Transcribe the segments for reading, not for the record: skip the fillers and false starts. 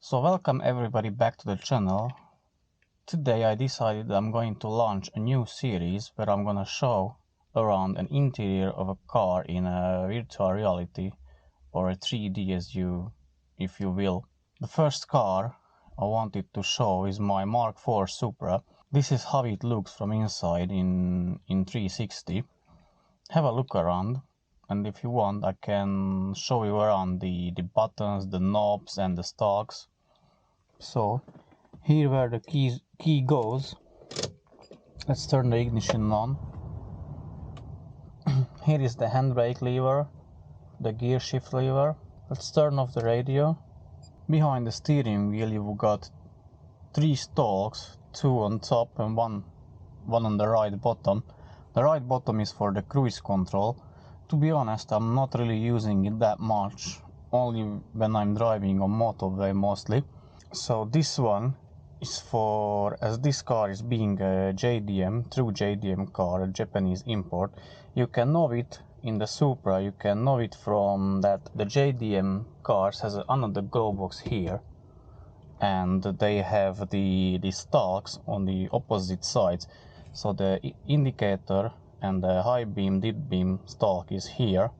So welcome everybody back to the channel. Today I decided I'm going to launch a new series where I'm gonna show around an interior of a car in a virtual reality or a 3D if you will. The first car I wanted to show is my MK4 Supra. This is how it looks from inside in 360. Have a look around, and if you want I can show you around the buttons, the knobs and the stalks. So here where the key goes, let's turn the ignition on. Here is the handbrake lever, the gear shift lever. Let's turn off the radio. Behind the steering wheel you've got 3 stalks, 2 on top and one on the right bottom. The right bottom is for the cruise control. To be honest, I'm not really using it that much, only when I'm driving on motorway mostly. So this one is for, as this car is being a JDM, true JDM car, a Japanese import, you can know it in the Supra, you can know it from that the JDM cars has another glow box here, and they have the stalks on the opposite sides. So the indicator and the high beam, dead beam stalk is here,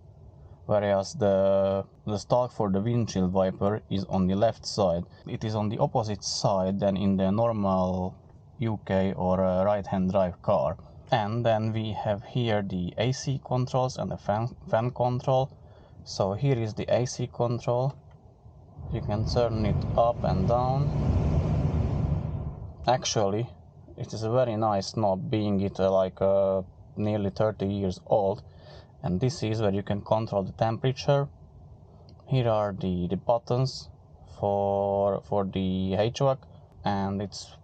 whereas the stalk for the windshield wiper is on the left side. It is on the opposite side than in the normal UK or right-hand drive car. And then we have here the AC controls and the fan control. So here is the AC control. You can turn it up and down. Actually, it is a very nice knob, being it nearly 30 years old. And this is where you can control the temperature. Here are the buttons for the HVAC, and it's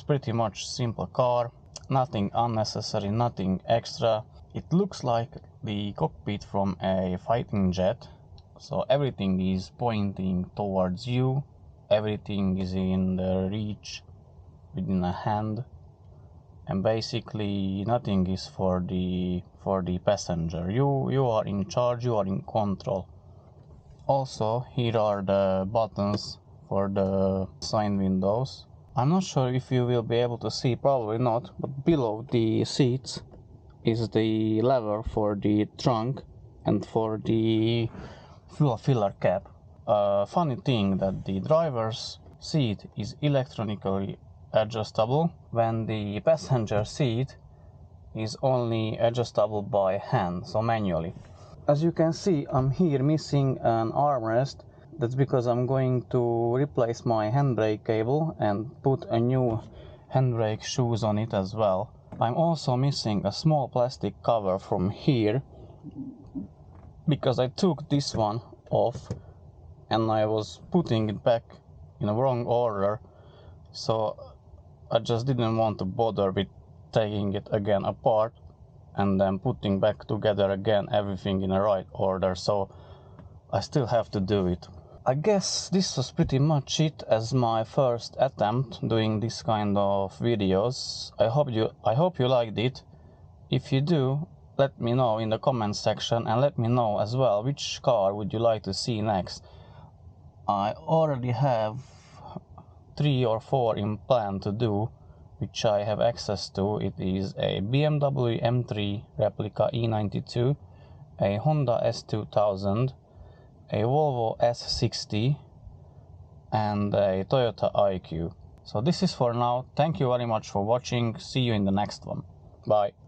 pretty much simple car, nothing unnecessary, nothing extra. It looks like the cockpit from a fighting jet, so everything is pointing towards you, everything is in the reach within a hand. And basically nothing is for the passenger. You are in charge, you are in control. Also, here are the buttons for the side windows. I'm not sure if you will be able to see, probably not, but below the seats is the lever for the trunk and for the fuel filler cap. Funny thing that the driver's seat is electronically adjustable, when the passenger seat is only adjustable by hand, so manually. As you can see, I'm here missing an armrest. That's because I'm going to replace my handbrake cable and put a new handbrake shoes on it as well. I'm also missing a small plastic cover from here, because I took this one off and I was putting it back in a wrong order, so I just didn't want to bother with taking it again apart and then putting back together again everything in the right order, so I still have to do it. I guess this was pretty much it as my first attempt doing this kind of videos. I hope you liked it. If you do, let me know in the comment section, and let me know as well which car would you like to see next. I already have 3 or 4 in plan to do, which I have access to. It is a BMW M3 replica E92, a Honda S2000, a Volvo S60 and a Toyota IQ. So this is for now. Thank you very much for watching. See you in the next one. Bye.